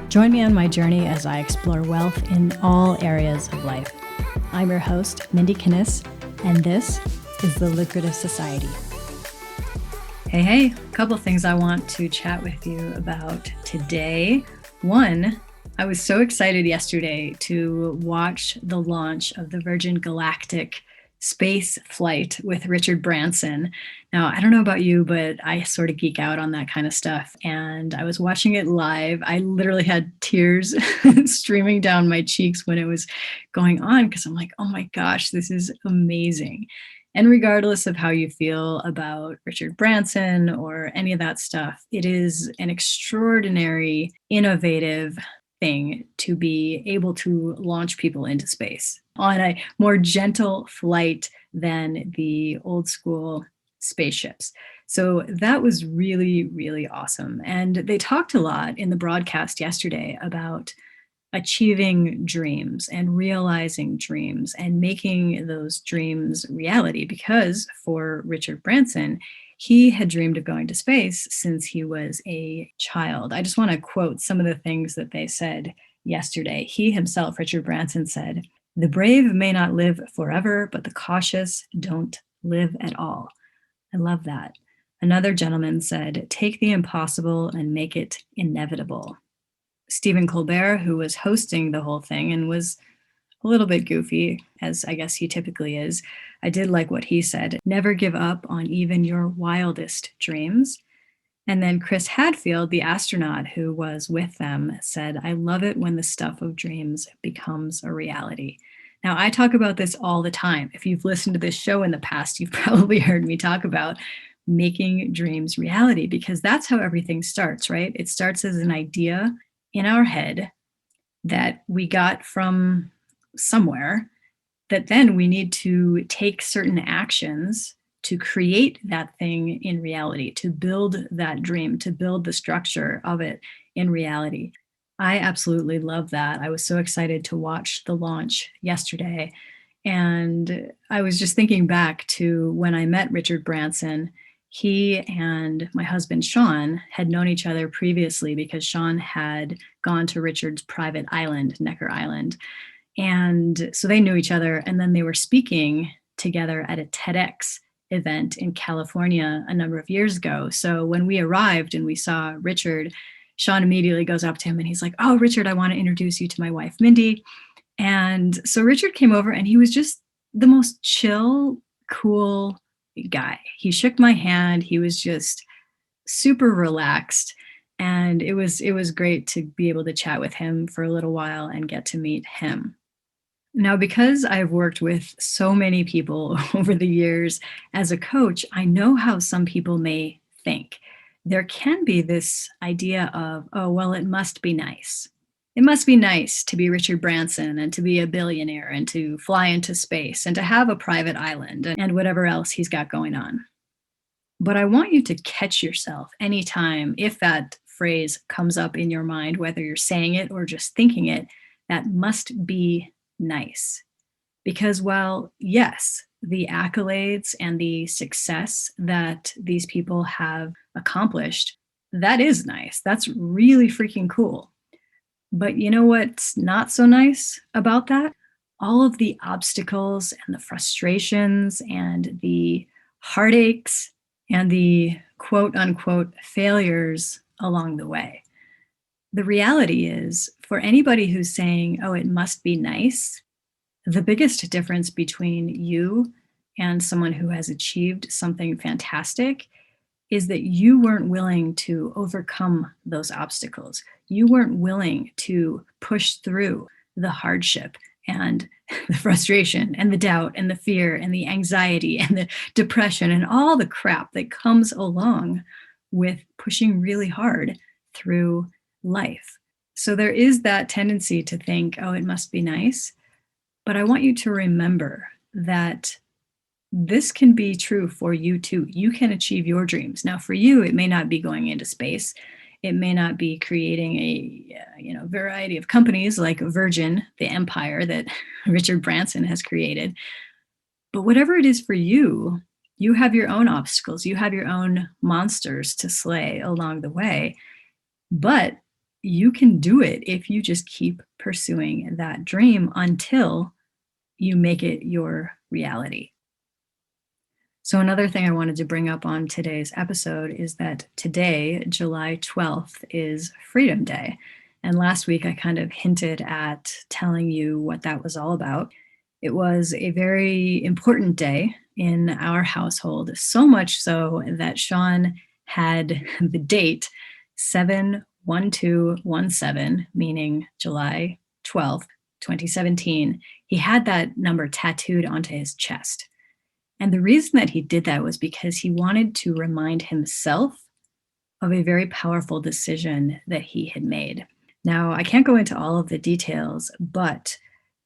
Join me on my journey as I explore wealth in all areas of life. I'm your host, Kniss, and this is The Lucrative Society. Hey, a couple of things I want to chat with you about today. One, I was so excited yesterday to watch the launch of the Virgin Galactic space flight with Richard Branson. Now, I don't know about you, but I sort of geek out on that kind of stuff. And I was watching it live. I literally had tears streaming down my cheeks when it was going on because I'm like, oh my gosh, this is amazing. And regardless of how you feel about Richard Branson or any of that stuff, it is an extraordinary, innovative thing to be able to launch people into space on a more gentle flight than the old school spaceships. So that was really, really awesome. And they talked a lot in the broadcast yesterday about achieving dreams and realizing dreams and making those dreams reality, because for Richard Branson, he had dreamed of going to space since he was a child. I just want to quote some of the things that they said yesterday. He himself, Richard Branson, said, "The brave may not live forever, but the cautious don't live at all." I love that. Another gentleman said, "Take the impossible and make it inevitable." Stephen Colbert, who was hosting the whole thing and was a little bit goofy, as I guess he typically is, I did like what he said. "Never give up on even your wildest dreams." And then Chris Hadfield, the astronaut who was with them, said, "I love it when the stuff of dreams becomes a reality." Now, I talk about this all the time. If you've listened to this show in the past, you've probably heard me talk about making dreams reality, because that's how everything starts, right? It starts as an idea in our head that we got from somewhere, that then we need to take certain actions to create that thing in reality, to build that dream, to build the structure of it in reality. I absolutely love that. I was so excited to watch the launch yesterday. And I was just thinking back to when I met Richard Branson. He and my husband, Sean, had known each other previously because Sean had gone to Richard's private island, Necker Island. And so they knew each other. And then they were speaking together at a TEDx event in California a number of years ago. So when we arrived and we saw Richard, Sean immediately goes up to him and he's like, "Oh, Richard, I want to introduce you to my wife, Mindy." And so Richard came over and he was just the most chill, cool guy. He shook my hand. He was just super relaxed. And it was great to be able to chat with him for a little while and get to meet him. Now, because I've worked with so many people over the years as a coach, I know how some people may think. There can be this idea of, oh, well, it must be nice. It must be nice to be Richard Branson and to be a billionaire and to fly into space and to have a private island and whatever else he's got going on. But I want you to catch yourself anytime, if that phrase comes up in your mind, whether you're saying it or just thinking it, that must be nice. Because while, yes, the accolades and the success that these people have accomplished, that is nice. That's really freaking cool. But you know what's not so nice about that? All of the obstacles and the frustrations and the heartaches and the quote unquote failures along the way. The reality is, for anybody who's saying, oh, it must be nice, the biggest difference between you and someone who has achieved something fantastic is that you weren't willing to overcome those obstacles. You weren't willing to push through the hardship and the frustration and the doubt and the fear and the anxiety and the depression and all the crap that comes along with pushing really hard through life. So there is that tendency to think, oh, it must be nice. But I want you to remember that this can be true for you too. You can achieve your dreams. Now, for you, it may not be going into space. It may not be creating a variety of companies like Virgin, the empire that Richard Branson has created. But whatever it is for you, you have your own obstacles. You have your own monsters to slay along the way. But you can do it if you just keep pursuing that dream until you make it your reality. So, another thing I wanted to bring up on today's episode is that today, July 12th, is Freedom Day. And last week, I kind of hinted at telling you what that was all about. It was a very important day in our household, so much so that Sean had the date 7/12/17, meaning July 12th, 2017. He had that number tattooed onto his chest. And the reason that he did that was because he wanted to remind himself of a very powerful decision that he had made. Now, I can't go into all of the details, but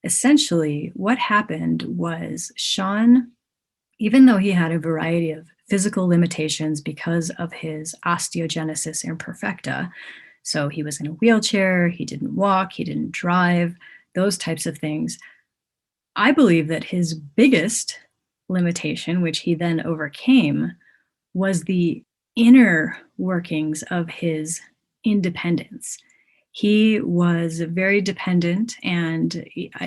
essentially what happened was Sean, even though he had a variety of physical limitations because of his osteogenesis imperfecta, so he was in a wheelchair, he didn't walk, he didn't drive, those types of things, I believe that his biggest limitation, which he then overcame, was the inner workings of his independence. He was very dependent and,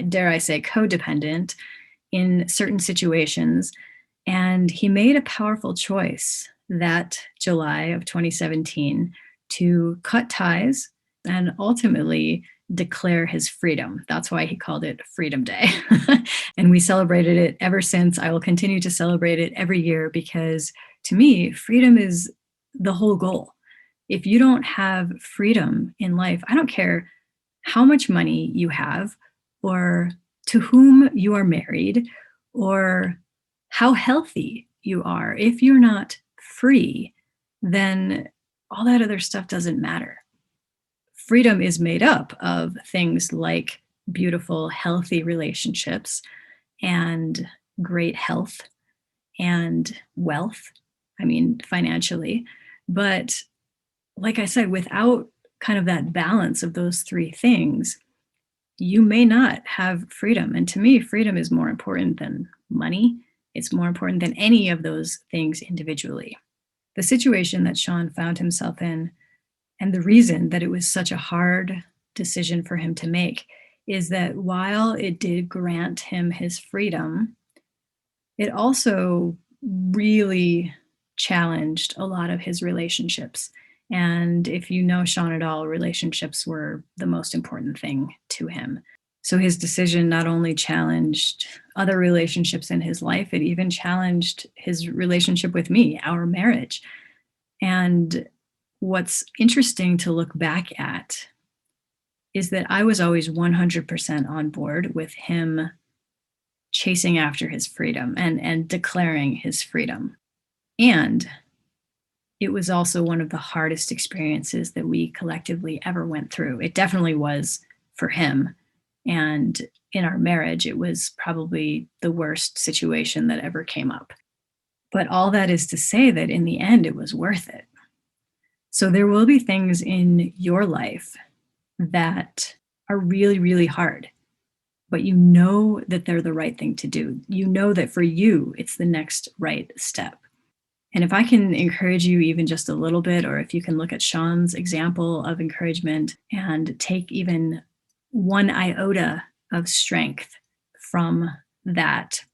dare I say, codependent in certain situations. And he made a powerful choice that July of 2017 to cut ties and ultimately declare his freedom. That's why he called it Freedom Day. And we celebrated it ever since. I will continue to celebrate it every year because to me, freedom is the whole goal. If you don't have freedom in life, I don't care how much money you have or to whom you are married or how healthy you are. If you're not free, then all that other stuff doesn't matter. Freedom is made up of things like beautiful, healthy relationships and great health and wealth. I mean, financially. But like I said, without kind of that balance of those three things, you may not have freedom. And to me, freedom is more important than money. It's more important than any of those things individually. The situation that Sean found himself in, and the reason that it was such a hard decision for him to make, is that while it did grant him his freedom, it also really challenged a lot of his relationships. And if you know Sean at all, relationships were the most important thing to him. So his decision not only challenged other relationships in his life, it even challenged his relationship with me, our marriage. And what's interesting to look back at is that I was always 100% on board with him chasing after his freedom and declaring his freedom. And it was also one of the hardest experiences that we collectively ever went through. It definitely was for him. And in our marriage, it was probably the worst situation that ever came up. But all that is to say that in the end, it was worth it. So there will be things in your life that are really, really hard, but you know that they're the right thing to do. You know that for you, it's the next right step. And if I can encourage you even just a little bit, or if you can look at Sean's example of encouragement and take even one iota of strength from that,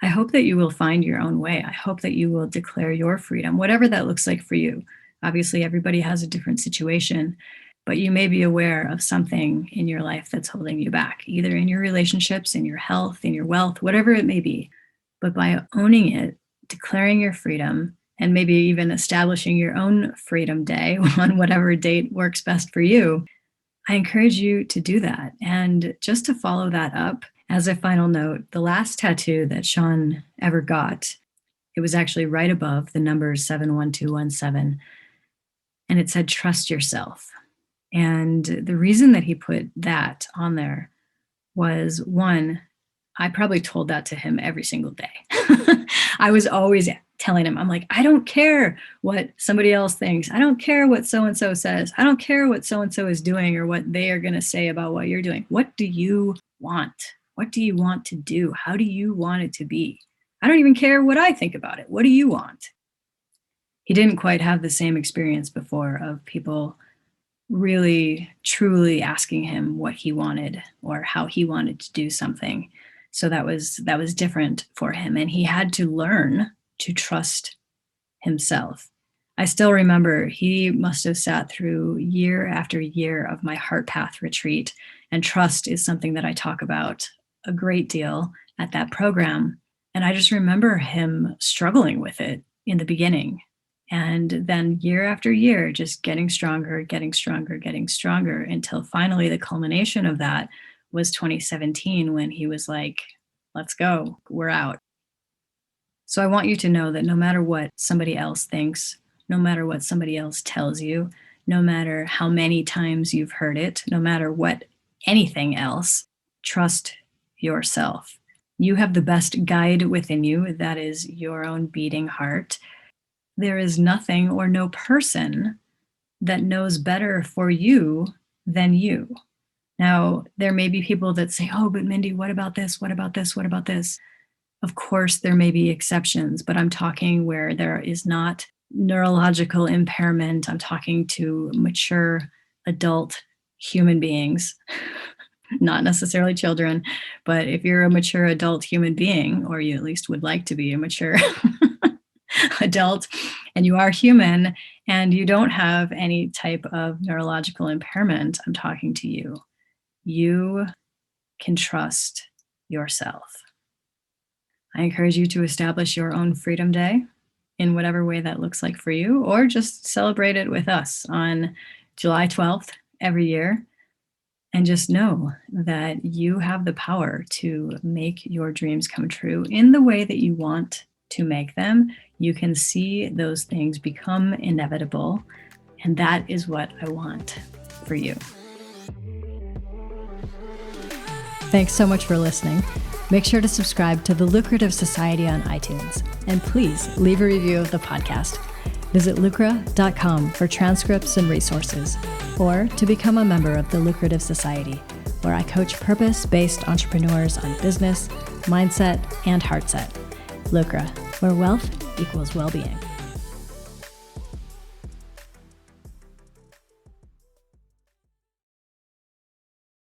I hope that you will find your own way. I hope that you will declare your freedom, whatever that looks like for you. Obviously, everybody has a different situation, but you may be aware of something in your life that's holding you back, either in your relationships, in your health, in your wealth, whatever it may be. But by owning it, declaring your freedom, and maybe even establishing your own freedom day on whatever date works best for you, I encourage you to do that. And just to follow that up, as a final note, the last tattoo that Sean ever got, it was actually right above the numbers 7/12/17. And it said, trust yourself. And the reason that he put that on there was, one, I probably told that to him every single day. I was always telling him, I'm like, I don't care what somebody else thinks. I don't care what so-and-so says. I don't care what so-and-so is doing or what they are going to say about what you're doing. What do you want? What do you want to do? How do you want it to be? I don't even care what I think about it. What do you want? He didn't quite have the same experience before of people really truly asking him what he wanted or how he wanted to do something. So that was different for him, and he had to learn to trust himself. I still remember he must have sat through year after year of my Heart Path retreat, and trust is something that I talk about a great deal at that program. And I just remember him struggling with it in the beginning. And then year after year, just getting stronger, getting stronger, getting stronger, until finally the culmination of that was 2017, when he was like, let's go, we're out. So I want you to know that no matter what somebody else thinks, no matter what somebody else tells you, no matter how many times you've heard it, no matter what anything else, trust yourself. You have the best guide within you, that is your own beating heart. There is nothing or no person that knows better for you than you. Now, there may be people that say, oh, but Mindy, what about this? What about this? What about this? Of course, there may be exceptions, but I'm talking where there is not neurological impairment. I'm talking to mature adult human beings, not necessarily children, but if you're a mature adult human being, or you at least would like to be a mature adult, and you are human and you don't have any type of neurological impairment, I'm talking to you. You can trust yourself. I encourage you to establish your own Freedom Day in whatever way that looks like for you, or just celebrate it with us on July 12th every year. And just know that you have the power to make your dreams come true in the way that you want to make them. You can see those things become inevitable. And that is what I want for you. Thanks so much for listening. Make sure to subscribe to the Lucrative Society on iTunes, and please leave a review of the podcast. Visit lucra.com for transcripts and resources, or to become a member of the Lucrative Society, where I coach purpose-based entrepreneurs on business, mindset, and heartset. Lucra, where wealth equals well-being.